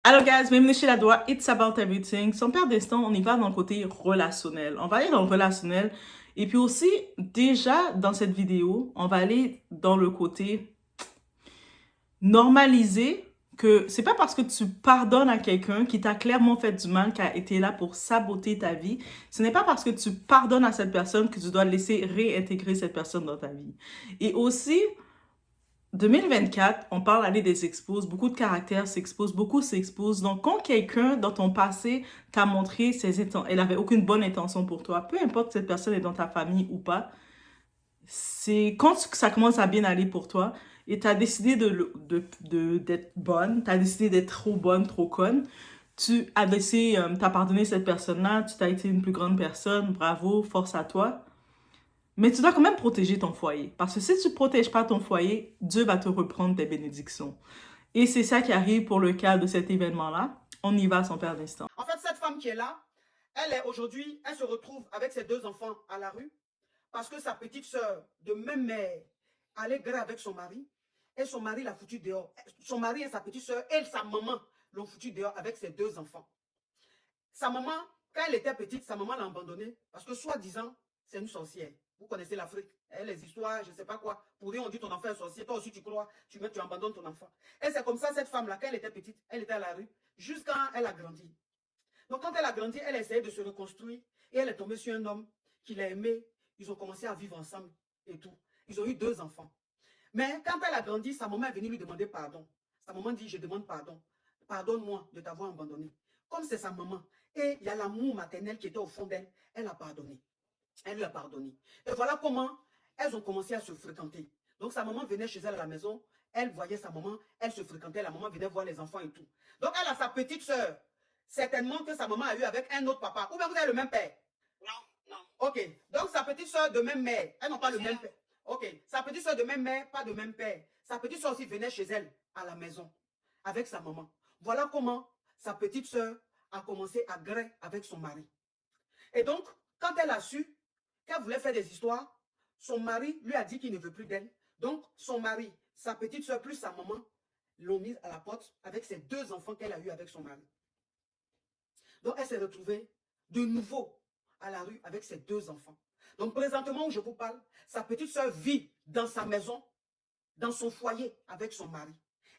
Alors guys, bienvenue chez la Doigt, It's About Everything. Sans perdre d'instant, on y va dans le côté relationnel. On va aller dans le relationnel. Et puis aussi, déjà dans cette vidéo, on va aller dans le côté normaliser que c'est pas parce que tu pardonnes à quelqu'un qui t'a clairement fait du mal, qui a été là pour saboter ta vie, ce n'est pas parce que tu pardonnes à cette personne que tu dois laisser réintégrer cette personne dans ta vie. Et aussi, 2024, on parle aller des exposes, beaucoup de caractères s'exposent, beaucoup s'exposent. Donc, quand quelqu'un dans ton passé t'a montré elle avait aucune bonne intention pour toi, peu importe si cette personne est dans ta famille ou pas, c'est quand ça commence à bien aller pour toi et tu as décidé d'être bonne, tu as décidé d'être trop bonne, trop conne, tu as laissé, t'as pardonné cette personne-là, tu t'as été une plus grande personne, bravo, force à toi. Mais tu dois quand même protéger ton foyer. Parce que si tu ne protèges pas ton foyer, Dieu va te reprendre tes bénédictions. Et c'est ça qui arrive pour le cas de cet événement-là. On y va sans perdre d'instant. En fait, cette femme qui est là, elle est aujourd'hui, elle se retrouve avec ses deux enfants à la rue parce que sa petite soeur de même mère allait gré avec son mari et son mari l'a foutu dehors. Son mari et sa petite soeur et sa maman l'ont foutu dehors avec ses deux enfants. Sa maman, quand elle était petite, sa maman l'a abandonnée parce que soi-disant, c'est une sorcière. Vous connaissez l'Afrique, les histoires, je ne sais pas quoi. Pour rien, on dit ton enfant est sorcier. Toi aussi, tu crois, tu abandonnes ton enfant. Et c'est comme ça, cette femme-là, quand elle était petite, elle était à la rue jusqu'à elle a grandi. Donc, quand elle a grandi, elle a essayé de se reconstruire et elle est tombée sur un homme qui l'a aimé. Ils ont commencé à vivre ensemble et tout. Ils ont eu deux enfants. Mais quand elle a grandi, sa maman est venue lui demander pardon. Sa maman dit, je demande pardon. Pardonne-moi de t'avoir abandonné. Comme c'est sa maman et il y a l'amour maternel qui était au fond d'elle, elle a pardonné. Elle lui a pardonné. Et voilà comment elles ont commencé à se fréquenter. Donc sa maman venait chez elle à la maison, elle voyait sa maman, elle se fréquentait, la maman venait voir les enfants et tout. Donc elle a sa petite soeur, certainement que sa maman a eu avec un autre papa. Ou bien vous avez le même père? Non, non. Ok. Donc sa petite soeur de même mère, elles n'ont pas le même père. Ok. Sa petite soeur de même mère, pas de même père. Sa petite soeur aussi venait chez elle à la maison avec sa maman. Voilà comment sa petite soeur a commencé à gré avec son mari. Et donc, quand elle a su qu'elle voulait faire des histoires, son mari lui a dit qu'il ne veut plus d'elle. Donc, son mari, sa petite soeur plus sa maman l'ont mise à la porte avec ses deux enfants qu'elle a eus avec son mari. Donc, elle s'est retrouvée de nouveau à la rue avec ses deux enfants. Donc, présentement où je vous parle, sa petite soeur vit dans sa maison, dans son foyer avec son mari.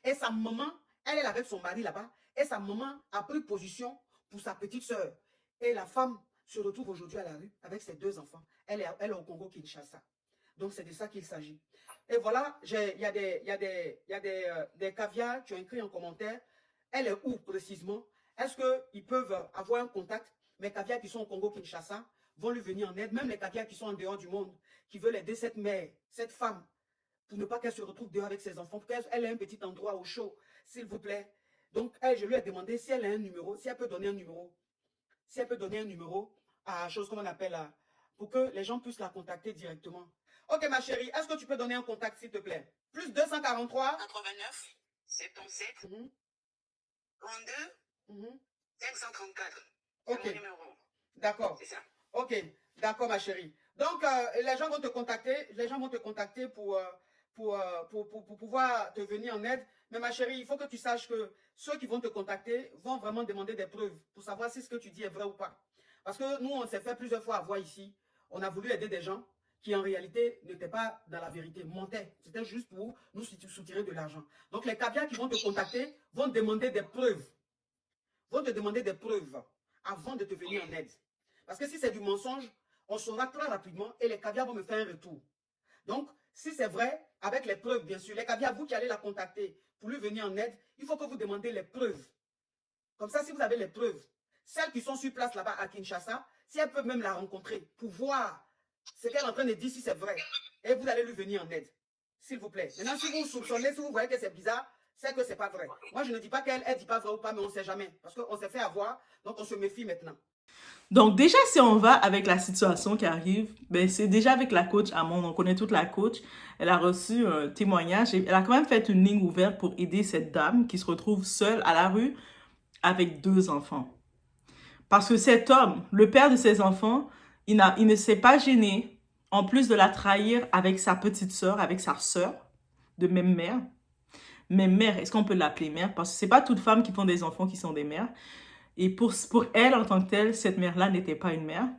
Et sa maman, elle est avec son mari là-bas. Et sa maman a pris position pour sa petite soeur. Et la femme se retrouve aujourd'hui à la rue avec ses deux enfants. Elle est au Congo-Kinshasa. Donc, c'est de ça qu'il s'agit. Et voilà, il y a des caviars qui ont écrit en commentaire. Elle est où précisément? Est-ce qu'ils peuvent avoir un contact? Mes caviars qui sont au Congo-Kinshasa vont lui venir en aide. Même les caviars qui sont en dehors du monde, qui veulent aider cette mère, cette femme, pour ne pas qu'elle se retrouve dehors avec ses enfants, pour qu'elle ait un petit endroit au chaud, s'il vous plaît. Donc, elle, je lui ai demandé si elle a un numéro, si elle peut donner un numéro, si elle peut donner un numéro à chose qu'on appelle, pour que les gens puissent la contacter directement. Ok, ma chérie, est-ce que tu peux donner un contact, s'il te plaît? Plus 243 89 77 32 534. Ok. Mon numéro. D'accord. C'est ça. Ok, d'accord, ma chérie. Donc, les gens vont te contacter pour pouvoir te venir en aide. Mais ma chérie, il faut que tu saches que ceux qui vont te contacter vont vraiment demander des preuves pour savoir si ce que tu dis est vrai ou pas. Parce que nous, on s'est fait plusieurs fois avoir ici. On a voulu aider des gens qui, en réalité, n'étaient pas dans la vérité, mentaient. C'était juste pour nous soutirer de l'argent. Donc, les caviars qui vont te contacter vont demander des preuves. Vont te demander des preuves avant de te venir en aide. Parce que si c'est du mensonge, on saura très rapidement et les caviars vont me faire un retour. Donc, si c'est vrai, avec les preuves, bien sûr, les caviars, vous qui allez la contacter pour lui venir en aide, il faut que vous demandez les preuves. Comme ça, si vous avez les preuves, celles qui sont sur place là-bas à Kinshasa, si elles peuvent même la rencontrer pour voir ce qu'elle est en train de dire, si c'est vrai, et vous allez lui venir en aide. S'il vous plaît. Maintenant, si vous soupçonnez, si vous voyez que c'est bizarre, c'est que c'est pas vrai. Moi, je ne dis pas qu'elle ne dit pas vrai ou pas, mais on ne sait jamais. Parce qu'on s'est fait avoir, donc on se méfie maintenant. Donc déjà, si on va avec la situation qui arrive, ben c'est déjà avec la coach Amon, on connaît toute la coach. Elle a reçu un témoignage et elle a quand même fait une ligne ouverte pour aider cette dame qui se retrouve seule à la rue avec deux enfants. Parce que cet homme, le père de ses enfants, il ne s'est pas gêné, en plus de la trahir avec sa petite sœur, avec sa sœur de même mère, Mais mère, est-ce qu'on peut l'appeler mère? Parce que c'est pas toutes femmes qui font des enfants qui sont des mères. Et pour elle, en tant que telle, cette mère-là n'était pas une mère.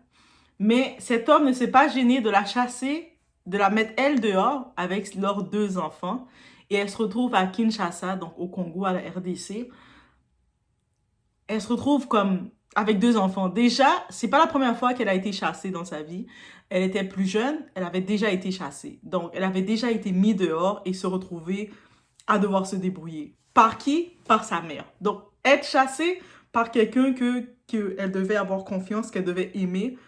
Mais cet homme ne s'est pas gêné de la chasser, de la mettre elle dehors avec leurs 2 enfants. Et elle se retrouve à Kinshasa, donc au Congo, à la RDC. Elle se retrouve comme avec 2 enfants. Déjà, c'est pas la première fois qu'elle a été chassée dans sa vie. Elle était plus jeune, elle avait déjà été chassée. Donc, elle avait déjà été mise dehors et se retrouver à devoir se débrouiller. Par qui? Par sa mère. Donc, être chassée par quelqu'un qu'elle devait avoir confiance, qu'elle devait aimer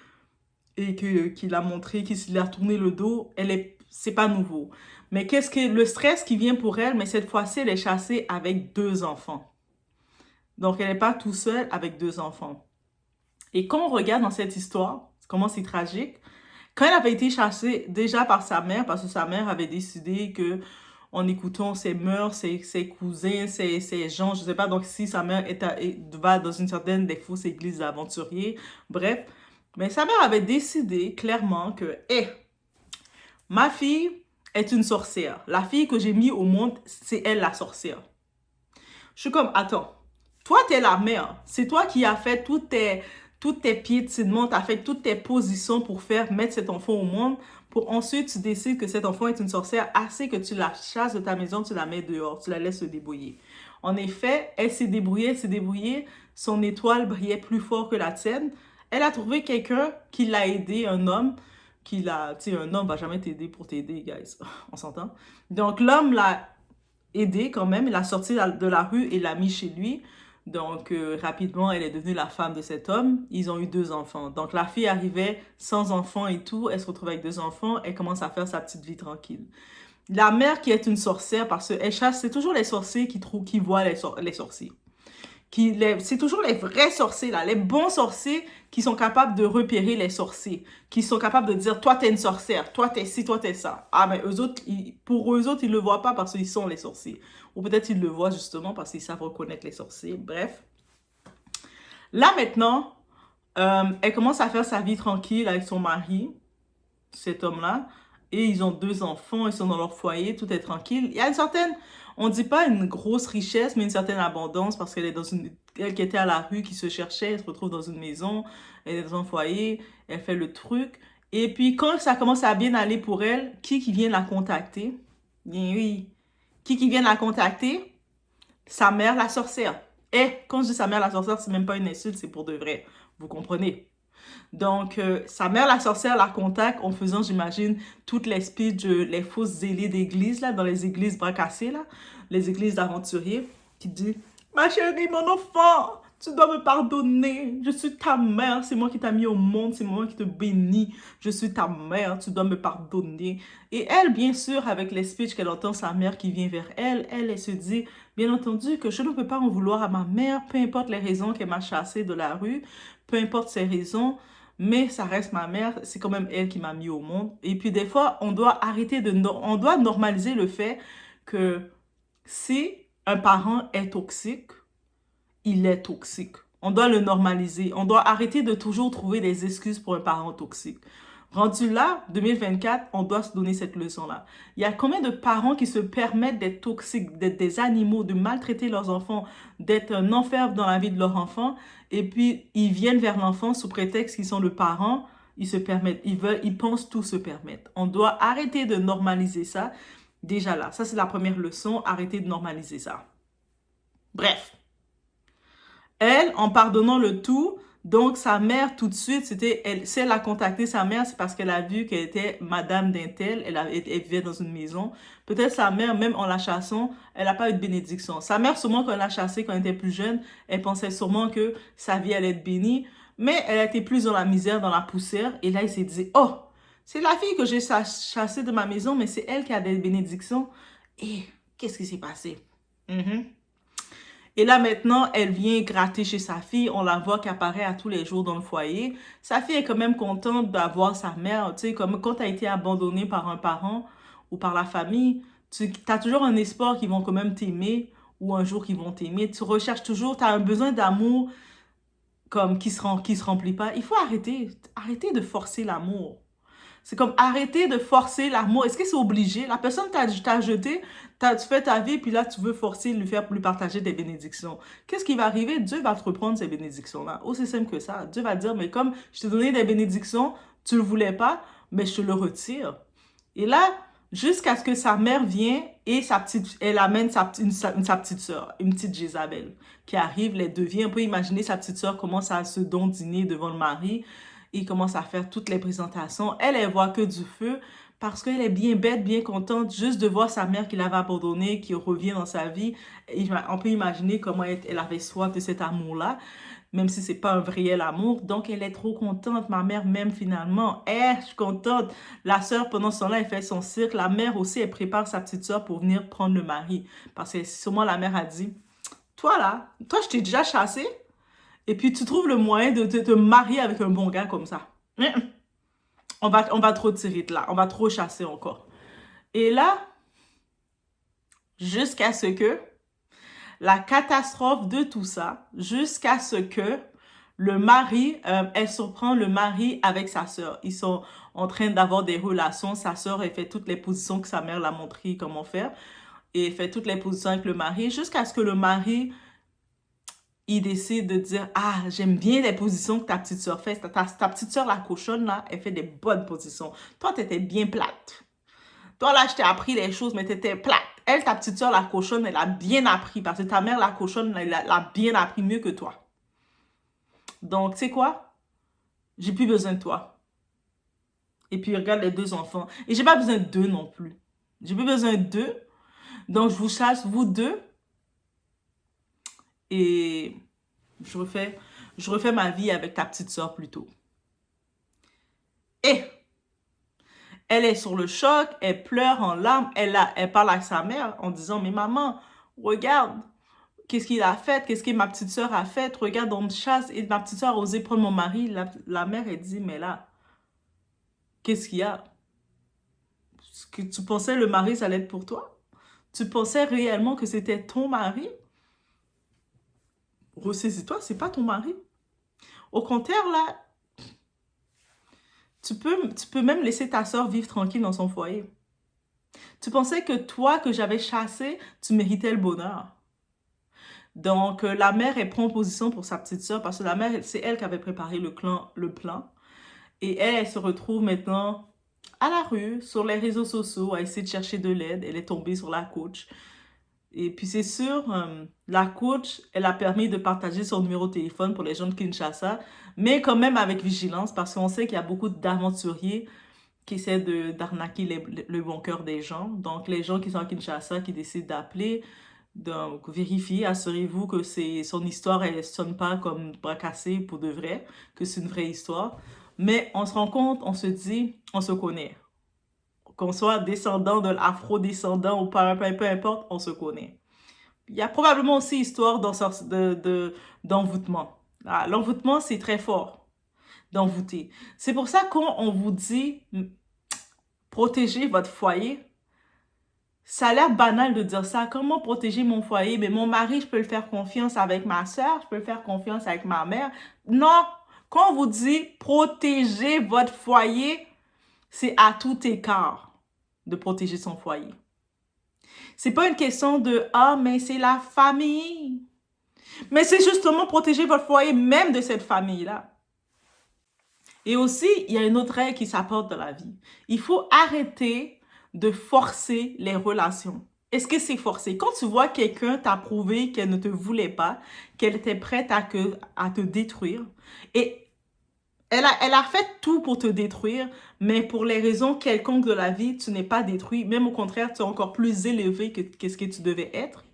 et qu'il a montré, qu'il a tourné le dos, c'est pas nouveau. Mais qu'est-ce que le stress qui vient pour elle? Mais cette fois-ci, elle est chassée avec 2 enfants. Donc, elle n'est pas tout seule avec 2 enfants. Et quand on regarde dans cette histoire, comment c'est tragique, quand elle avait été chassée déjà par sa mère, parce que sa mère avait décidé que en écoutant ses mœurs, ses cousins, ses gens, je ne sais pas, donc si sa mère va dans une certaine des fausses églises d'aventuriers, bref, mais sa mère avait décidé clairement que, ma fille est une sorcière. La fille que j'ai mis au monde, c'est elle la sorcière. Je suis comme, attends, toi, t'es la mère. C'est toi qui as fait tous tes piétinements, tu as fait toutes tes positions pour mettre cet enfant au monde, pour ensuite tu décides que cet enfant est une sorcière, assez que tu la chasses de ta maison, tu la mets dehors, tu la laisses se débrouiller. En effet, elle s'est débrouillée, son étoile brillait plus fort que la tienne. Elle a trouvé quelqu'un qui l'a aidé, un homme, tu sais, un homme va jamais t'aider pour t'aider, guys, on s'entend? Donc l'homme l'a aidé quand même, il l'a sorti de la rue et l'a mis chez lui. Donc, rapidement, elle est devenue la femme de cet homme. Ils ont eu 2 enfants. Donc, la fille arrivait sans enfants et tout. Elle se retrouve avec 2 enfants. Elle commence à faire sa petite vie tranquille. La mère qui est une sorcière, parce qu'elle chasse, c'est toujours les sorciers qui voient les sorciers. C'est toujours les vrais sorciers, là, les bons sorciers qui sont capables de repérer les sorciers, qui sont capables de dire, toi, t'es une sorcière, toi, t'es ci, toi, t'es ça. Ah, mais eux autres, pour eux autres, ils ne le voient pas parce qu'ils sont les sorciers. Ou peut-être ils le voient justement parce qu'ils savent reconnaître les sorciers. Bref. Là, maintenant, elle commence à faire sa vie tranquille avec son mari, cet homme-là, et ils ont 2 enfants, ils sont dans leur foyer, tout est tranquille. Il y a une certaine, on dit pas une grosse richesse, mais une certaine abondance parce qu'elle est elle qui était à la rue, qui se cherchait, elle se retrouve dans une maison, elle est dans un foyer, elle fait le truc. Et puis quand ça commence à bien aller pour elle, qui vient la contacter? Bien oui. Qui vient la contacter? Sa mère, la sorcière. Et quand je dis sa mère, la sorcière, c'est même pas une insulte, c'est pour de vrai. Vous comprenez? Donc, sa mère, la sorcière, la contacte en faisant, j'imagine, toutes les speeches, les fausses zélées d'église, là, dans les églises bracassées, là, les églises d'aventuriers, qui dit, ma chérie, mon enfant, tu dois me pardonner, je suis ta mère, c'est moi qui t'ai mis au monde, c'est moi qui te bénis, je suis ta mère, tu dois me pardonner. Et elle, bien sûr, avec les speeches qu'elle entend sa mère qui vient vers elle, elle se dit, bien entendu, que je ne peux pas en vouloir à ma mère, peu importe les raisons qu'elle m'a chassée de la rue, peu importe ses raisons, mais ça reste ma mère, c'est quand même elle qui m'a mis au monde. Et puis des fois, on doit on doit normaliser le fait que si un parent est toxique, il est toxique. On doit le normaliser. On doit arrêter de toujours trouver des excuses pour un parent toxique. Rendu là, 2024, on doit se donner cette leçon-là. Il y a combien de parents qui se permettent d'être toxiques, d'être des animaux, de maltraiter leurs enfants, d'être un enfer dans la vie de leur enfant, et puis ils viennent vers l'enfant sous prétexte qu'ils sont le parent, ils se permettent, ils pensent tout se permettre. On doit arrêter de normaliser ça. Déjà là, ça c'est la première leçon, arrêter de normaliser ça. Bref. Elle, en pardonnant le tout, donc sa mère, tout de suite, si elle a contacté sa mère, c'est parce qu'elle a vu qu'elle était madame d'un tel, elle vivait dans une maison. Peut-être sa mère, même en la chassant, elle n'a pas eu de bénédiction. Sa mère, sûrement, quand elle l'a chassée, quand elle était plus jeune, elle pensait sûrement que sa vie allait être bénie, mais elle a été plus dans la misère, dans la poussière, et là, il s'est dit, oh, c'est la fille que j'ai chassée de ma maison, mais c'est elle qui a des bénédictions. Et qu'est-ce qui s'est passé? Et là, maintenant, elle vient gratter chez sa fille. On la voit qui apparaît à tous les jours dans le foyer. Sa fille est quand même contente d'avoir sa mère. Tu sais, comme quand tu as été abandonné par un parent ou par la famille, tu as toujours un espoir qu'ils vont quand même t'aimer ou un jour qu'ils vont t'aimer. Tu recherches toujours, tu as un besoin d'amour comme qui se remplit pas. Il faut arrêter de forcer l'amour. C'est comme arrêter de forcer l'amour. Est-ce que c'est obligé? La personne t'a jeté, tu fais ta vie, puis là, tu veux forcer, lui partager des bénédictions. Qu'est-ce qui va arriver? Dieu va te reprendre ces bénédictions-là. Aussi simple que ça. Dieu va dire, mais comme je t'ai donné des bénédictions, tu ne le voulais pas, mais je te le retire. Et là, jusqu'à ce que sa mère vienne et elle amène sa petite sœur, une petite Jézabel, qui arrive, les deux viennent. On peut imaginer sa petite sœur commence à se dîner devant le mari. Il commence à faire toutes les présentations. Elle voit que du feu parce qu'elle est bien bête, bien contente juste de voir sa mère qui l'avait abandonnée, qui revient dans sa vie. Et on peut imaginer comment elle avait soif de cet amour-là, même si c'est pas un réel amour. Donc, elle est trop contente. Ma mère m'aime finalement. Je suis contente. La sœur, pendant ce temps-là, elle fait son cirque. La mère aussi, elle prépare sa petite sœur pour venir prendre le mari. Parce que sûrement la mère a dit, toi là, toi je t'ai déjà chassé. Et puis, tu trouves le moyen de te marier avec un bon gars comme ça. On va trop tirer de là. On va trop chasser encore. Et là, jusqu'à ce que la catastrophe de tout ça, jusqu'à ce que le mari, elle surprend le mari avec sa sœur. Ils sont en train d'avoir des relations. Sa sœur, elle fait toutes les positions que sa mère l'a montré comment faire. Et elle fait toutes les positions avec le mari jusqu'à ce que le mari... il décide de dire, ah, j'aime bien les positions que ta petite sœur fait. Ta petite sœur, la cochonne, là, elle fait des bonnes positions. Toi, t'étais bien plate. Toi, là, je t'ai appris les choses, mais t'étais plate. Elle, ta petite sœur, la cochonne, elle a bien appris. Parce que ta mère, la cochonne, elle a bien appris mieux que toi. Donc, tu sais quoi? J'ai plus besoin de toi. Et puis, regarde les deux enfants. Et j'ai pas besoin d'eux non plus. J'ai plus besoin d'eux. Donc, je vous chasse, vous deux. Et je refais ma vie avec ta petite sœur plutôt. Et elle est sur le choc, elle pleure en larmes, elle parle à sa mère en disant, mais maman, regarde, qu'est-ce qu'il a fait, qu'est-ce que ma petite sœur a fait, regarde, on me chasse, et ma petite sœur a osé prendre mon mari. La mère, elle dit, mais là, qu'est-ce qu'il y a? Est-ce que tu pensais le mari, ça allait être pour toi? Tu pensais réellement que c'était ton mari? Ressaisis-toi, c'est pas ton mari. Au contraire, là, tu peux même laisser ta soeur vivre tranquille dans son foyer. Tu pensais que toi, que j'avais chassé, tu méritais le bonheur. Donc, la mère, elle prend position pour sa petite soeur parce que la mère, c'est elle qui avait préparé le plan. Et elle se retrouve maintenant à la rue, sur les réseaux sociaux, à essayer de chercher de l'aide. Elle est tombée sur la coach. Et puis c'est sûr, la coach, elle a permis de partager son numéro de téléphone pour les gens de Kinshasa, mais quand même avec vigilance parce qu'on sait qu'il y a beaucoup d'aventuriers qui essaient d'arnaquer le bon cœur des gens. Donc les gens qui sont à Kinshasa, qui décident d'appeler, donc vérifiez, assurez-vous que son histoire, elle ne sonne pas comme bras cassé pour de vrai, que c'est une vraie histoire. Mais on se rend compte, on se dit, on se connaît. Qu'on soit descendant de l'afro-descendant ou pas, peu importe, on se connaît. Il y a probablement aussi histoire d'envoûtement. L'envoûtement, c'est très fort, d'envoûter. C'est pour ça quand on vous dit protéger votre foyer, ça a l'air banal de dire ça. Comment protéger mon foyer? Mais mon mari, je peux le faire confiance avec ma soeur, je peux le faire confiance avec ma mère. Non, quand on vous dit protéger votre foyer, c'est à tout écart de protéger son foyer. C'est pas une question de « Ah, mais c'est la famille ». Mais c'est justement protéger votre foyer même de cette famille-là. Et aussi, il y a une autre règle qui s'apporte dans la vie. Il faut arrêter de forcer les relations. Est-ce que c'est forcé? Quand tu vois quelqu'un t'a prouvé qu'elle ne te voulait pas, qu'elle était prête à te détruire, et elle a fait tout pour te détruire, mais pour les raisons quelconques de la vie, tu n'es pas détruit. Même au contraire, tu es encore plus élevé que ce que tu devais être.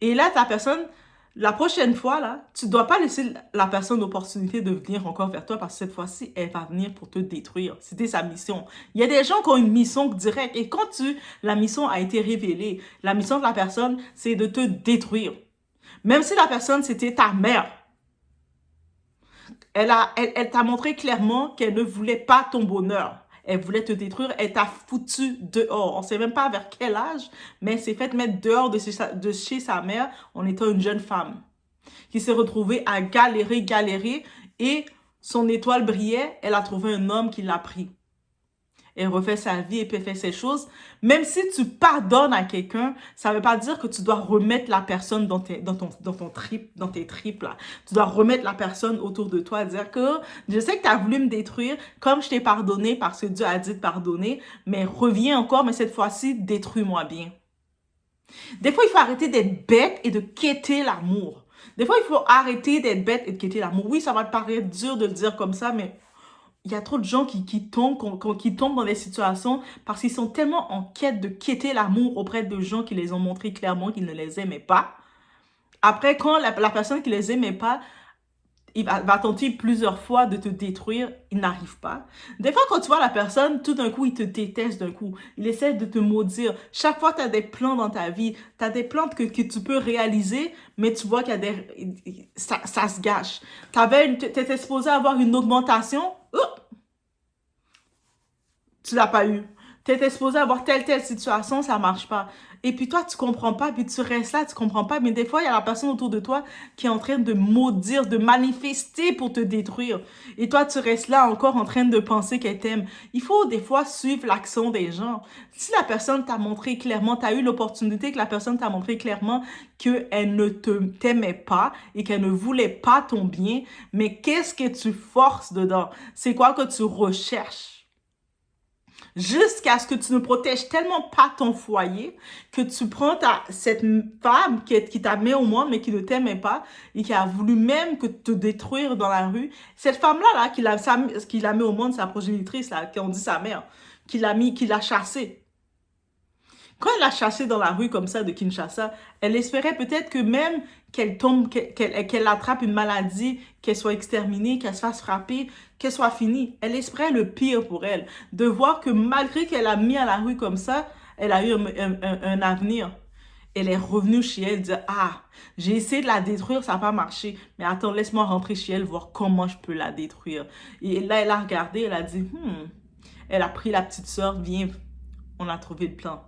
Et là, ta personne, la prochaine fois, là, tu ne dois pas laisser la personne l'opportunité de venir encore vers toi parce que cette fois-ci, elle va venir pour te détruire. C'était sa mission. Il y a des gens qui ont une mission directe. Et quand la mission a été révélée, la mission de la personne, c'est de te détruire. Même si la personne, c'était ta mère. Elle t'a montré clairement qu'elle ne voulait pas ton bonheur. Elle voulait te détruire. Elle t'a foutu dehors. On ne sait même pas vers quel âge, mais elle s'est fait mettre dehors de chez sa mère en étant une jeune femme qui s'est retrouvée à galérer et son étoile brillait. Elle a trouvé un homme qui l'a pris. Elle refait sa vie et puis elle fait ses choses. Même si tu pardonnes à quelqu'un, ça ne veut pas dire que tu dois remettre la personne dans tes tripes, là. Tu dois remettre la personne autour de toi, dire que je sais que tu as voulu me détruire, comme je t'ai pardonné parce que Dieu a dit de pardonner, mais reviens encore, mais cette fois-ci, détruis-moi bien. Des fois, il faut arrêter d'être bête et de quêter l'amour. Des fois, il faut arrêter d'être bête et de quêter l'amour. Oui, ça va te paraître dur de le dire comme ça, mais il y a trop de gens qui tombent dans des situations parce qu'ils sont tellement en quête de quêter l'amour auprès de gens qui les ont montré clairement qu'ils ne les aimaient pas. Après, quand la personne qui les aimait pas, il va tenter plusieurs fois de te détruire, il n'arrive pas. Des fois, quand tu vois la personne, tout d'un coup, il te déteste d'un coup. Il essaie de te maudire. Chaque fois, tu as des plans dans ta vie. Tu as des plans que tu peux réaliser, mais tu vois qu'il y a des... Ça se gâche. Tu étais supposé avoir une augmentation. Tu l'as pas eu. Tu étais supposé avoir telle situation, ça marche pas. Et puis toi, tu comprends pas, puis tu restes là, tu comprends pas. Mais des fois, il y a la personne autour de toi qui est en train de maudire, de manifester pour te détruire. Et toi, tu restes là encore en train de penser qu'elle t'aime. Il faut des fois suivre l'action des gens. Si la personne t'a montré clairement, tu as eu l'opportunité que la personne t'a montré clairement qu'elle ne t'aimait pas et qu'elle ne voulait pas ton bien, mais qu'est-ce que tu forces dedans? C'est quoi que tu recherches? Jusqu'à ce que tu ne protèges tellement pas ton foyer que tu prends cette femme qui t'a mis au monde mais qui ne t'aimait pas et qui a voulu même que te détruire dans la rue. Cette femme-là, qui l'a mis au monde, sa progénitrice, là, qu'on dit sa mère, qui l'a chassée. Quand elle l'a chassée dans la rue comme ça de Kinshasa, elle espérait peut-être que même qu'elle tombe, qu'elle attrape une maladie, qu'elle soit exterminée, qu'elle se fasse frapper, qu'elle soit finie. Elle espérait le pire pour elle. De voir que malgré qu'elle a mis à la rue comme ça, elle a eu un avenir. Elle est revenue chez elle, dire, ah, j'ai essayé de la détruire, ça n'a pas marché. Mais attends, laisse-moi rentrer chez elle, voir comment je peux la détruire. Et là, elle a regardé, elle a dit, Elle a pris la petite sœur, viens, on a trouvé le plan.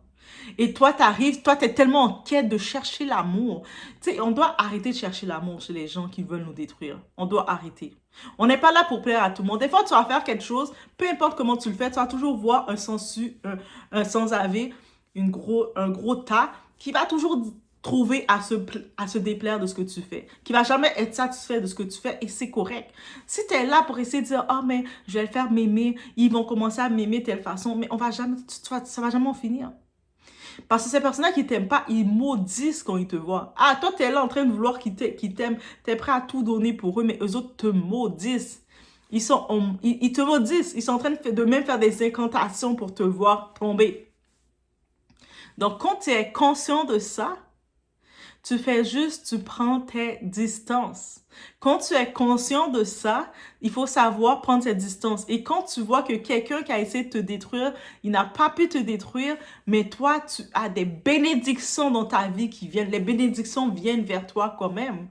Et toi, t'es tellement en quête de chercher l'amour. Tu sais, on doit arrêter de chercher l'amour chez les gens qui veulent nous détruire. On doit arrêter. On n'est pas là pour plaire à tout le monde. Des fois, tu vas faire quelque chose, peu importe comment tu le fais, tu vas toujours voir un sans-avis, un gros tas qui va toujours trouver à se déplaire de ce que tu fais, qui va jamais être satisfait de ce que tu fais et c'est correct. Si tu es là pour essayer de dire, oh, mais je vais le faire m'aimer, ils vont commencer à m'aimer de telle façon, mais ça va jamais en finir. Parce que ces personnes-là qui t'aiment pas, ils maudissent quand ils te voient. Ah, toi, tu es là en train de vouloir qu'ils t'aiment, tu es prêt à tout donner pour eux, mais eux autres te maudissent. Ils te maudissent. Ils sont en train de même faire des incantations pour te voir tomber. Donc, quand tu es conscient de ça, tu prends tes distances. Quand tu es conscient de ça, il faut savoir prendre cette distance. Et quand tu vois que quelqu'un qui a essayé de te détruire, il n'a pas pu te détruire, mais toi, tu as des bénédictions dans ta vie qui viennent. Les bénédictions viennent vers toi quand même.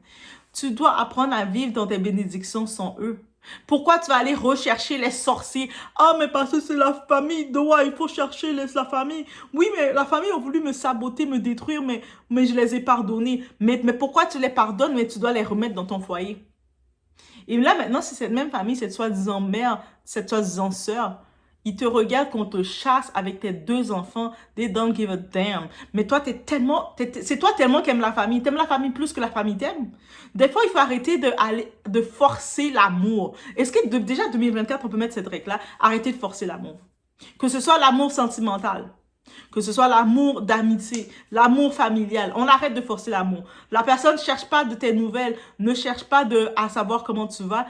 Tu dois apprendre à vivre dans tes bénédictions sans eux. Pourquoi tu vas aller rechercher les sorciers? Ah, mais parce que c'est la famille, il faut chercher la famille. Oui, mais la famille a voulu me saboter, me détruire, mais je les ai pardonnés. Mais pourquoi tu les pardonnes, mais tu dois les remettre dans ton foyer? Et là, maintenant, si cette même famille, cette soi-disant mère, cette soi-disant sœur, ils te regardent qu'on te chasse avec tes 2 enfants, they don't give a damn. Mais toi, c'est toi tellement qui aimes la famille. T'aimes la famille plus que la famille t'aime. Des fois, il faut arrêter de forcer l'amour. Est-ce que déjà 2024, on peut mettre cette règle-là? Arrêter de forcer l'amour. Que ce soit l'amour sentimental, que ce soit l'amour d'amitié, l'amour familial. On arrête de forcer l'amour. La personne ne cherche pas de tes nouvelles, ne cherche pas à savoir comment tu vas.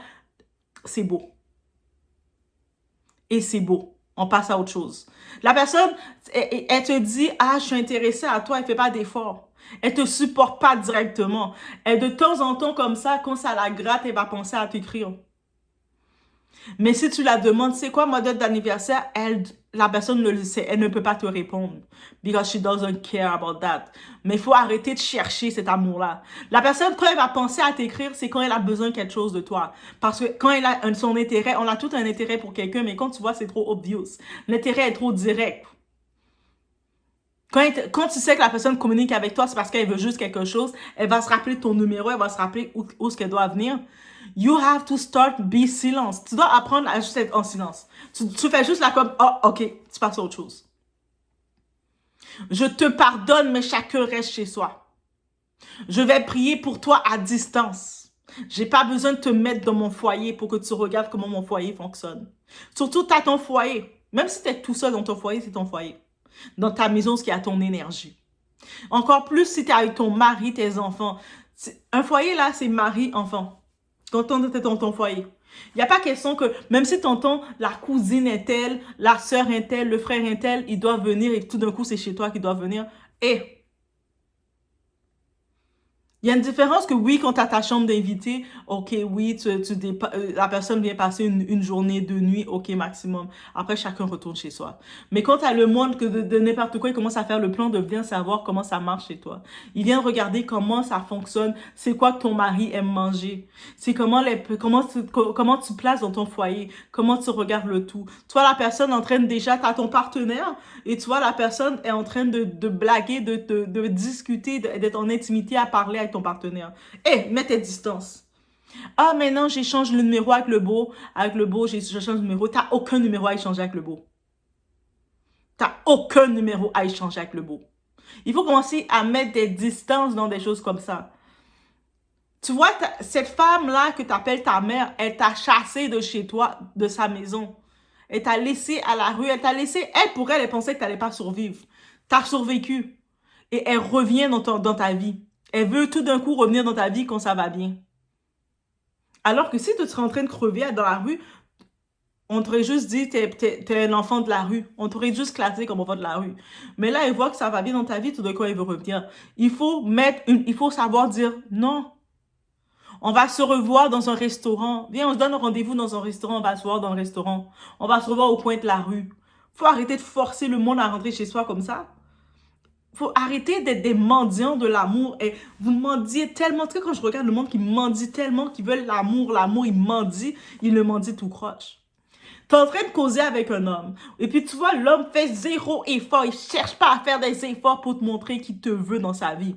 C'est beau. Et c'est beau. On passe à autre chose. La personne, elle te dit, ah, je suis intéressée à toi, elle ne fait pas d'effort. Elle ne te supporte pas directement. Et de temps en temps, comme ça, quand ça la gratte, elle va penser à t'écrire. Mais si tu la demandes, c'est quoi ma date d'anniversaire, la personne ne le sait, elle ne peut pas te répondre. Because she doesn't care about that. Mais il faut arrêter de chercher cet amour-là. La personne, quand elle va penser à t'écrire, c'est quand elle a besoin de quelque chose de toi. Parce que quand elle a son intérêt, on a tout un intérêt pour quelqu'un, mais quand tu vois, c'est trop obvious. L'intérêt est trop direct. Quand tu sais que la personne communique avec toi, c'est parce qu'elle veut juste quelque chose, elle va se rappeler ton numéro, elle va se rappeler où est-ce qu'elle doit venir. You have to start be silence. Tu dois apprendre à juste être en silence. Tu fais juste là comme, oh, ok, tu passes à autre chose. Je te pardonne, mais chacun reste chez soi. Je vais prier pour toi à distance. J'ai pas besoin de te mettre dans mon foyer pour que tu regardes comment mon foyer fonctionne. Surtout, tu as ton foyer. Même si tu es tout seul dans ton foyer, c'est ton foyer. Dans ta maison, ce qui a ton énergie. Encore plus si tu es avec ton mari, tes enfants. Un foyer, là, c'est mari-enfant. Quand tu es dans ton foyer. Il n'y a pas question que, même si t'entends la cousine est telle, la sœur est telle, le frère est tel, ils doivent venir et tout d'un coup, c'est chez toi qu'ils doivent venir. Et il y a une différence que oui, quand tu as ta chambre d'invité, ok, oui, la personne vient passer une journée, 2 nuits, ok, maximum. Après, chacun retourne chez soi. Mais quand tu as le monde que de n'importe quoi, il commence à faire le plan de bien savoir comment ça marche chez toi. Il vient regarder comment ça fonctionne, c'est quoi que ton mari aime manger, c'est comment tu places dans ton foyer, comment tu regardes le tout. Tu vois la personne en train de déjà, tu as ton partenaire, et tu vois la personne est en train de blaguer, de discuter, d'être en intimité à parler avec ton partenaire. Hé, mets tes distances. Ah, mais non, j'échange le numéro avec le beau. Avec le beau, j'échange le numéro. T'as aucun numéro à échanger avec le beau. T'as aucun numéro à échanger avec le beau. Il faut commencer à mettre des distances dans des choses comme ça. Tu vois, cette femme-là que tu appelles ta mère, elle t'a chassé de chez toi, de sa maison. Elle t'a laissé à la rue. Elle t'a laissé, pour elle, elle pensait que tu n'allais pas survivre. Tu as survécu. Et elle revient dans ta vie. Elle veut tout d'un coup revenir dans ta vie quand ça va bien. Alors que si tu serais en train de crever dans la rue, on t'aurait juste dit t'es un enfant de la rue. On t'aurait juste classé comme enfant de la rue. Mais là, elle voit que ça va bien dans ta vie, tout d'un coup, elle veut revenir. Il faut savoir dire non. On va se revoir dans un restaurant. Viens, on se donne un rendez-vous dans un restaurant, on va se voir dans le restaurant. On va se revoir au coin de la rue. Faut arrêter de forcer le monde à rentrer chez soi comme ça. Faut arrêter d'être des mendiants de l'amour. Et vous mendiez tellement. Tu sais, quand je regarde le monde qui mendie tellement, qui veulent l'amour, il mendie, il le mendie tout croche. Tu es en train de causer avec un homme. Et puis tu vois, l'homme fait zéro effort. Il cherche pas à faire des efforts pour te montrer qu'il te veut dans sa vie.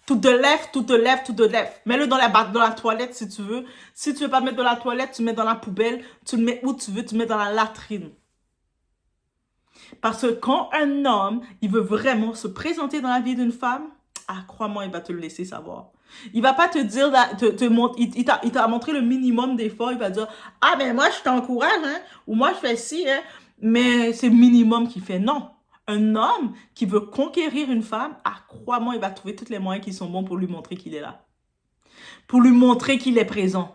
Tout te lève, tout te lève, tout te lève. Mets-le dans la toilette si tu veux. Si tu veux pas le mettre dans la toilette, tu le mets dans la poubelle. Tu le mets où tu veux, tu le mets dans la latrine. Parce que quand un homme, il veut vraiment se présenter dans la vie d'une femme, crois-moi, il va te le laisser savoir. Il va pas te dire, il t'a montré le minimum d'efforts, il va dire, mais moi je t'encourage, hein, ou moi je fais ci, hein, mais c'est le minimum qu'il fait. Non. Un homme qui veut conquérir une femme, crois-moi, il va trouver tous les moyens qui sont bons pour lui montrer qu'il est là. Pour lui montrer qu'il est présent.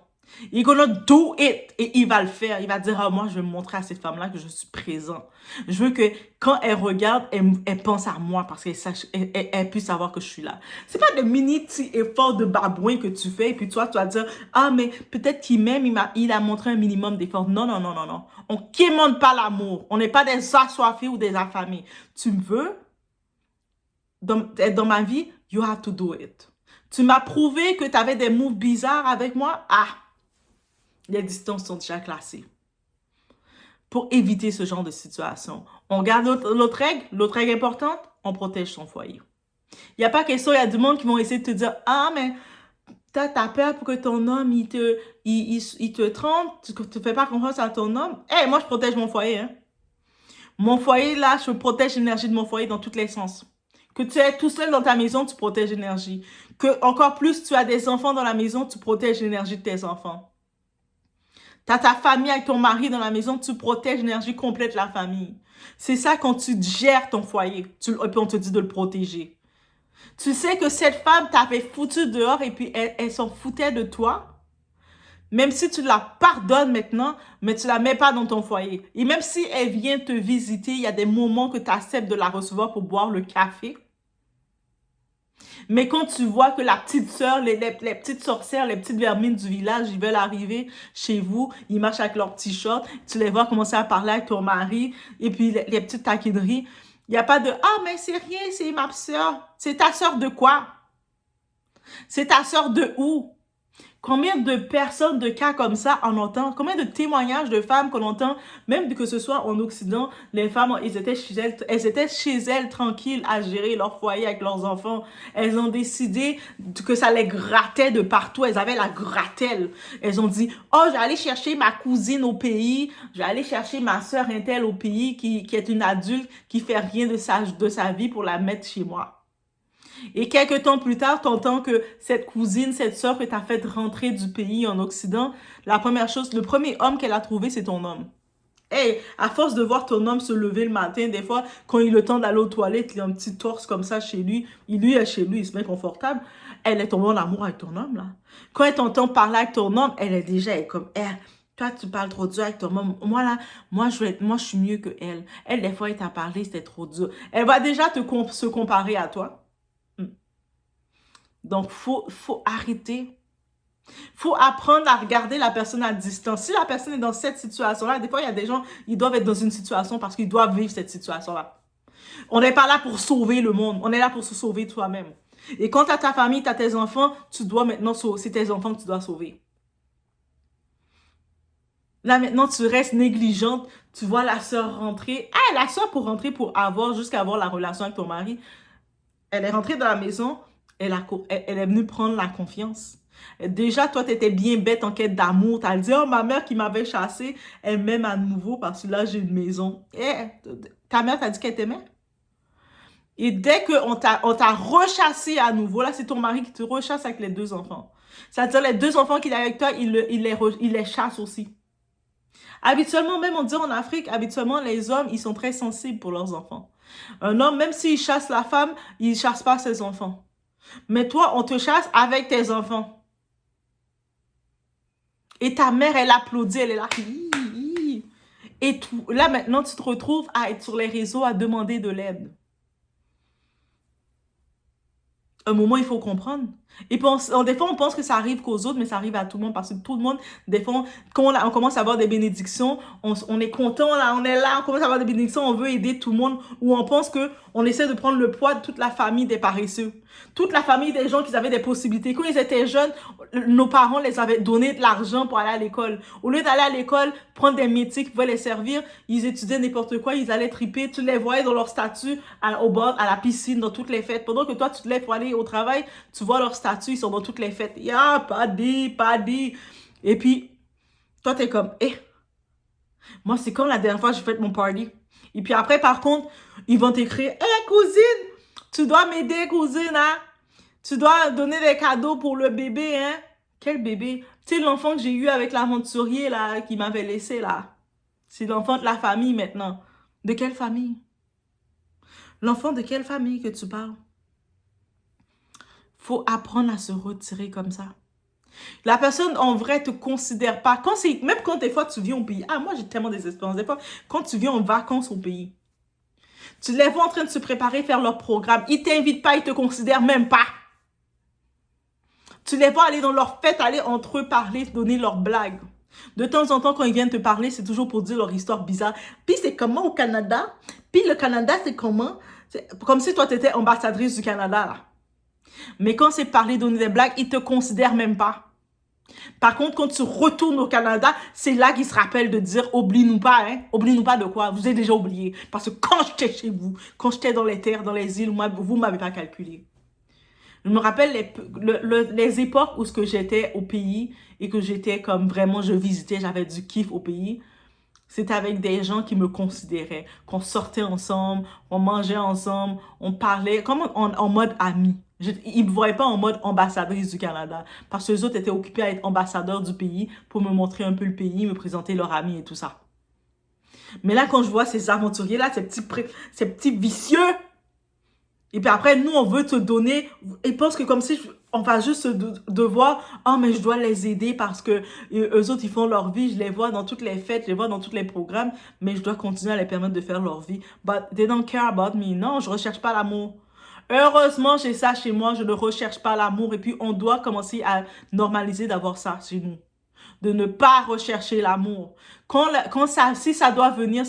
He's gonna do it. Et il va le faire. Il va dire, moi, je vais montrer à cette femme-là que je suis présent. Je veux que quand elle regarde, elle pense à moi parce qu'elle puisse savoir que je suis là. C'est pas des mini-petits efforts de babouin que tu fais et puis toi, tu vas dire, mais peut-être qu'il m'aime, il a montré un minimum d'efforts. Non, non, non, non, non. On ne quémande pas l'amour. On n'est pas des assoiffés ou des affamés. Tu me veux être dans ma vie, you have to do it. Tu m'as prouvé que tu avais des moves bizarres avec moi. Les distances sont déjà classées. Pour éviter ce genre de situation, on garde l'autre règle. L'autre règle importante, on protège son foyer. Il n'y a pas question, il y a du monde qui vont essayer de te dire, mais t'as peur pour que ton homme, il te trompe, tu ne fais pas confiance à ton homme. Moi, je protège mon foyer. Hein. Mon foyer, là, je protège l'énergie de mon foyer dans tous les sens. Que tu es tout seul dans ta maison, tu protèges l'énergie. Que, encore plus, tu as des enfants dans la maison, tu protèges l'énergie de tes enfants. Tu as ta famille avec ton mari dans la maison, tu protèges l'énergie complète de la famille. C'est ça quand tu gères ton foyer. Et puis on te dit de le protéger. Tu sais que cette femme t'avait foutu dehors et puis elle s'en foutait de toi. Même si tu la pardonnes maintenant, mais tu la mets pas dans ton foyer. Et même si elle vient te visiter, il y a des moments que tu acceptes de la recevoir pour boire le café. Mais quand tu vois que la petite sœur, les petites sorcières, les petites vermines du village, ils veulent arriver chez vous, ils marchent avec leurs petits shorts, tu les vois commencer à parler avec ton mari, et puis les petites taquineries, il n'y a pas de « mais c'est rien, c'est ma sœur. » C'est ta sœur de quoi? C'est ta sœur de où? Combien de personnes, de cas comme ça, on entend? Combien de témoignages de femmes qu'on entend, même que ce soit en Occident, les femmes, elles étaient chez elles tranquilles à gérer leur foyer avec leurs enfants. Elles ont décidé que ça les grattait de partout. Elles avaient la grattelle. Elles ont dit, oh, je vais aller chercher ma cousine au pays. Je vais aller chercher ma soeur Intel au pays qui est une adulte qui fait rien de sa vie pour la mettre chez moi. Et quelques temps plus tard, t'entends que cette cousine, cette sœur que t'as fait rentrer du pays en Occident, la première chose, le premier homme qu'elle a trouvé, c'est ton homme. Hey, à force de voir ton homme se lever le matin, des fois, quand il a le temps d'aller aux toilettes, il a un petit torse comme ça chez lui, lui est chez lui, il se met confortable, elle est tombée en amour avec ton homme, là. Quand elle t'entend parler avec ton homme, elle est déjà comme, toi, tu parles trop dur avec ton homme. Moi, là, moi, je suis mieux que elle. Elle, des fois, elle t'a parlé, c'était trop dur. Elle va déjà se comparer à toi. Donc, faut arrêter. Faut apprendre à regarder la personne à distance. Si la personne est dans cette situation-là, des fois, il y a des gens, ils doivent être dans une situation parce qu'ils doivent vivre cette situation-là. On n'est pas là pour sauver le monde. On est là pour se sauver toi-même. Et quand tu as ta famille, tu as tes enfants, tu dois maintenant sauver. C'est tes enfants que tu dois sauver. Là, maintenant, tu restes négligente. Tu vois la sœur rentrer. Ah, la sœur pour rentrer, jusqu'à avoir la relation avec ton mari. Elle est rentrée dans la maison. Elle est venue prendre la confiance. Déjà, toi, tu étais bien bête en quête d'amour. Tu as dit, oh, ma mère qui m'avait chassée, elle m'aime à nouveau parce que là, j'ai une maison. Ta mère t'a dit qu'elle t'aimait? Et dès qu'on t'a rechassé à nouveau, là, c'est ton mari qui te rechasse avec les 2 enfants. C'est-à-dire, les 2 enfants qu'il a avec toi, il les chasse aussi. Habituellement, même on dit en Afrique, habituellement, les hommes, ils sont très sensibles pour leurs enfants. Un homme, même s'il chasse la femme, il ne chasse pas ses enfants. Mais toi, on te chasse avec tes enfants. Et ta mère, elle applaudit, elle est là. Et là, maintenant, tu te retrouves à être sur les réseaux, à demander de l'aide. Un moment, il faut comprendre. Et des fois, on pense que ça arrive qu'aux autres, mais ça arrive à tout le monde. Parce que tout le monde, des fois, quand on commence à avoir des bénédictions, on est content, là, on est là, on commence à avoir des bénédictions, on veut aider tout le monde. Ou on pense qu'on essaie de prendre le poids de toute la famille des paresseux. Toute la famille des gens qui avaient des possibilités. Quand ils étaient jeunes, nos parents les avaient donné de l'argent pour aller à l'école. Au lieu d'aller à l'école, prendre des métiers qui pouvaient les servir, ils étudiaient n'importe quoi, ils allaient triper. Tu les voyais dans leur statut au bord, à la piscine, dans toutes les fêtes. Pendant que toi, tu te lèves pour aller au travail, tu vois leur statut, ils sont dans toutes les fêtes. Pas dit. Et puis, toi, t'es comme, moi, c'est comme la dernière fois que j'ai fait mon party. Et puis après, par contre, ils vont t'écrire, cousine, tu dois m'aider, cousine, hein? Tu dois donner des cadeaux pour le bébé, hein? Quel bébé? Tu sais, l'enfant que j'ai eu avec l'aventurier, là, qui m'avait laissé, là. C'est l'enfant de la famille, maintenant. De quelle famille? L'enfant de quelle famille que tu parles? Faut apprendre à se retirer comme ça. La personne, en vrai, te considère pas. Même quand des fois, tu viens au pays. Ah, moi, j'ai tellement des espérances. Des fois, quand tu viens en vacances au pays, tu les vois en train de se préparer, faire leur programme. Ils t'invitent pas, ils te considèrent même pas. Tu les vois aller dans leur fête, aller entre eux parler, donner leurs blagues. De temps en temps, quand ils viennent te parler, c'est toujours pour dire leur histoire bizarre. Puis c'est comment au Canada? Puis le Canada, c'est comment? C'est comme si toi, tu étais ambassadrice du Canada, là. Mais quand c'est parler, donner des blagues, ils te considèrent même pas. Par contre, quand tu retournes au Canada, c'est là qu'ils se rappellent de dire « Oublie-nous pas, hein? Oublie-nous pas de quoi? Vous avez déjà oublié. Parce que quand j'étais chez vous, quand j'étais dans les terres, dans les îles, vous m'avez pas calculé. » Je me rappelle les époques où j'étais au pays et que j'étais comme vraiment, je visitais, j'avais du kiff au pays. C'était avec des gens qui me considéraient, qu'on sortait ensemble, on mangeait ensemble, on parlait comme en mode ami. Ils ne me voyaient pas en mode ambassadrice du Canada parce que les autres étaient occupés à être ambassadeurs du pays pour me montrer un peu le pays, me présenter leurs amis et tout ça. Mais là, quand je vois ces aventuriers-là, ces petits vicieux, et puis après, nous, on veut te donner, ils pensent que comme si on va juste devoir, oh, mais je dois les aider parce que eux autres, ils font leur vie, je les vois dans toutes les fêtes, je les vois dans tous les programmes, mais je dois continuer à les permettre de faire leur vie. But they don't care about me. Non, je recherche pas l'amour. Heureusement, j'ai ça chez moi, je ne recherche pas l'amour. Et puis, on doit commencer à normaliser d'avoir ça chez nous. De ne pas rechercher l'amour. Si ça doit venir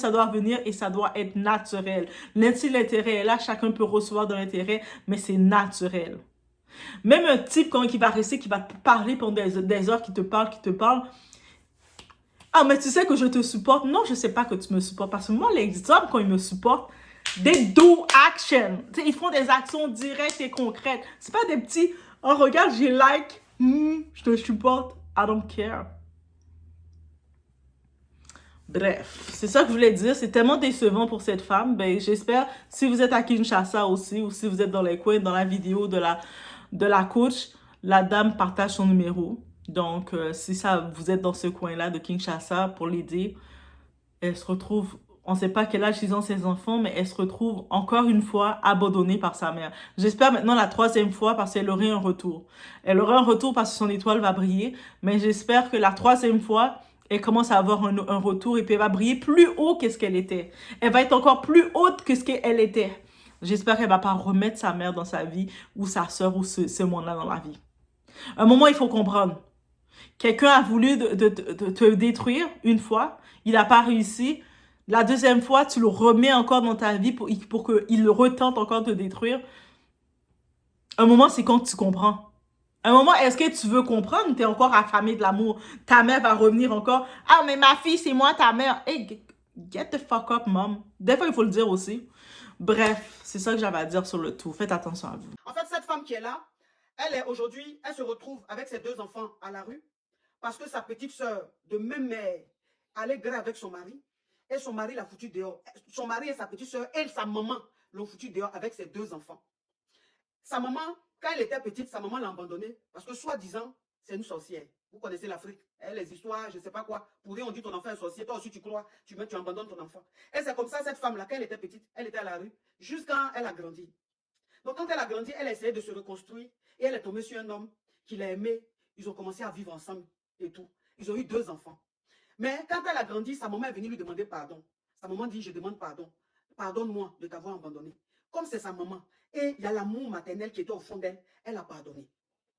et ça doit être naturel. Si l'intérêt est là, chacun peut recevoir de l'intérêt, mais c'est naturel. Même un type quand, qui va rester, qui va te parler pendant des heures, qui te parle. Ah, mais tu sais que je te supporte. Non, je sais pas que tu me supportes. Parce que moi, les hommes, quand ils me supportent, they do action. Tu sais, ils font des actions directes et concrètes. C'est pas des petits, oh, regarde, j'ai like, je te supporte. I don't care. Bref, c'est ça que je voulais dire. C'est tellement décevant pour cette femme. Ben, j'espère, si vous êtes à Kinshasa aussi, ou si vous êtes dans les coins, dans la vidéo de la coach, la dame partage son numéro. Donc, si ça, vous êtes dans ce coin-là de Kinshasa pour l'aider, elle se retrouve, on ne sait pas quel âge ils ont ses enfants, mais elle se retrouve encore une fois abandonnée par sa mère. J'espère maintenant la troisième fois parce qu'elle aurait un retour. Elle aurait un retour parce que son étoile va briller, mais j'espère que la troisième fois, elle commence à avoir un retour et puis elle va briller plus haut que ce qu'elle était. Elle va être encore plus haute que ce qu'elle était. J'espère qu'elle ne va pas remettre sa mère dans sa vie ou sa soeur ou ce monde-là dans la vie. À un moment, il faut comprendre. Quelqu'un a voulu te détruire une fois, il n'a pas réussi. La deuxième fois, tu le remets encore dans ta vie pour qu'il retente encore de te détruire. Un moment, c'est quand tu comprends. Un moment, est-ce que tu veux comprendre? Tu es encore affamé de l'amour. Ta mère va revenir encore. Ah, mais ma fille, c'est moi ta mère. Hey, get the fuck up, mom. Des fois, il faut le dire aussi. Bref, c'est ça que j'avais à dire sur le tout. Faites attention à vous. En fait, cette femme qui est là, elle est aujourd'hui, elle se retrouve avec ses deux enfants à la rue parce que sa petite soeur de même mère allait grave avec son mari et son mari l'a foutu dehors. Son mari et sa petite soeur et sa maman l'ont foutu dehors avec ses deux enfants. Sa maman, quand elle était petite, sa maman l'a abandonnée parce que soi-disant, c'est une sorcière. Vous connaissez l'Afrique, les histoires, je ne sais pas quoi. Pour rien, on dit ton enfant est sorcier, toi aussi tu crois, tu abandonnes ton enfant. Et c'est comme ça, cette femme-là, quand elle était petite, elle était à la rue jusqu'à elle a grandi. Donc quand elle a grandi, elle a essayé de se reconstruire et elle est tombée sur un homme qui l'a aimé. Ils ont commencé à vivre ensemble et tout. Ils ont eu 2 enfants. Mais quand elle a grandi, sa maman est venue lui demander pardon. Sa maman dit, je demande pardon. Pardonne-moi de t'avoir abandonné. Comme c'est sa maman et il y a l'amour maternel qui était au fond d'elle, elle a pardonné.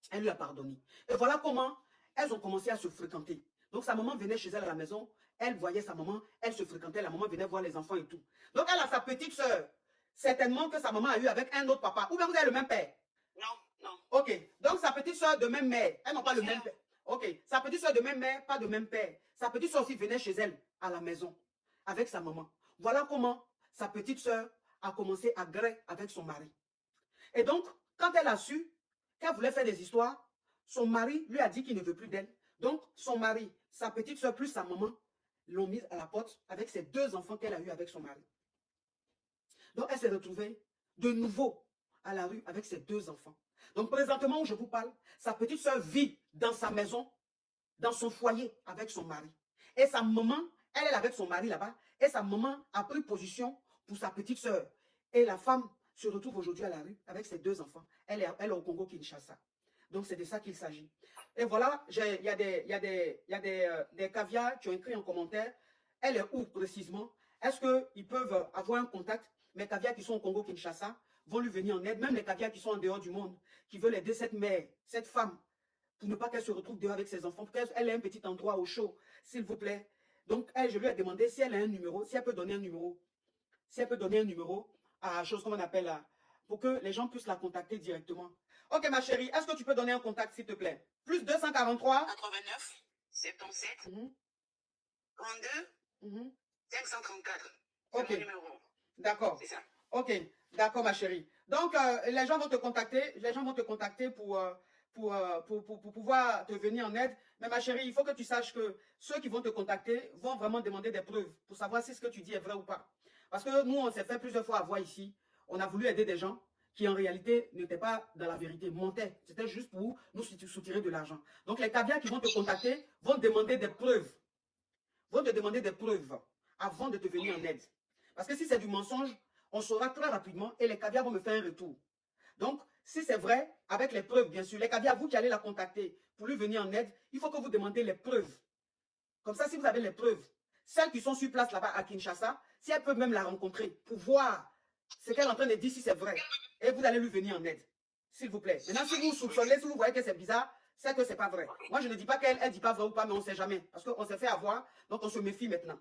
Elle lui a pardonné. Et voilà comment elles ont commencé à se fréquenter. Donc sa maman venait chez elle à la maison, elle voyait sa maman, elle se fréquentait, la maman venait voir les enfants et tout. Donc elle a sa petite soeur, certainement que sa maman a eu avec un autre papa. Ou bien vous avez le même père? Non, non. Ok, donc sa petite soeur de même mère, elles n'ont pas le même père. Ok, sa petite soeur de même mère, pas de même père. Sa petite soeur aussi venait chez elle à la maison avec sa maman. Voilà comment sa petite soeur a commencé à gré avec son mari. Et donc, quand elle a su qu'elle voulait faire des histoires, son mari lui a dit qu'il ne veut plus d'elle. Donc, son mari, sa petite soeur plus sa maman l'ont mise à la porte avec ses 2 enfants qu'elle a eus avec son mari. Donc, elle s'est retrouvée de nouveau à la rue avec ses 2 enfants. Donc, présentement où je vous parle, sa petite soeur vit dans sa maison, dans son foyer avec son mari. Et sa maman, elle est avec son mari là-bas, et sa maman a pris position pour sa petite soeur. Et la femme se retrouve aujourd'hui à la rue avec ses 2 enfants. Elle est au Congo-Kinshasa. Donc, c'est de ça qu'il s'agit. Et voilà, il y a des caviars qui ont écrit en commentaire. Elle est où précisément? Est-ce qu'ils peuvent avoir un contact? Mes caviars qui sont au Congo-Kinshasa vont lui venir en aide. Même les caviars qui sont en dehors du monde, qui veulent aider cette mère, cette femme, pour ne pas qu'elle se retrouve dehors avec ses enfants, pour qu'elle ait un petit endroit au chaud, s'il vous plaît. Donc, elle, je lui ai demandé si elle a un numéro, si elle peut donner un numéro. Si elle peut donner un numéro à chose qu'on appelle là, pour que les gens puissent la contacter directement. Ok, ma chérie, est-ce que tu peux donner un contact, s'il te plaît? Plus 243 89 77 32 534. Ok. C'est mon numéro. D'accord. C'est ça. Ok, d'accord, ma chérie. Donc, les gens vont te contacter pour pouvoir te venir en aide. Mais ma chérie, il faut que tu saches que ceux qui vont te contacter vont vraiment demander des preuves pour savoir si ce que tu dis est vrai ou pas. Parce que nous, on s'est fait plusieurs fois avoir ici. On a voulu aider des gens qui, en réalité, n'étaient pas dans la vérité, mentaient. C'était juste pour nous soutirer de l'argent. Donc, les caviars qui vont te contacter vont te demander des preuves. Vont te demander des preuves avant de te venir en aide. Parce que si c'est du mensonge, on saura très rapidement et les caviars vont me faire un retour. Donc, si c'est vrai, avec les preuves, bien sûr, les caviars, vous qui allez la contacter pour lui venir en aide, il faut que vous demandez les preuves. Comme ça, si vous avez les preuves, celles qui sont sur place là-bas à Kinshasa, si elles peuvent même la rencontrer pour voir ce qu'elle est en train de dire, si c'est vrai, et vous allez lui venir en aide, s'il vous plaît. Maintenant, si vous soupçonnez, si vous voyez que c'est bizarre, c'est que c'est pas vrai. Moi, je ne dis pas qu'elle ne dit pas vrai ou pas, mais on ne sait jamais. Parce qu'on s'est fait avoir, donc on se méfie maintenant.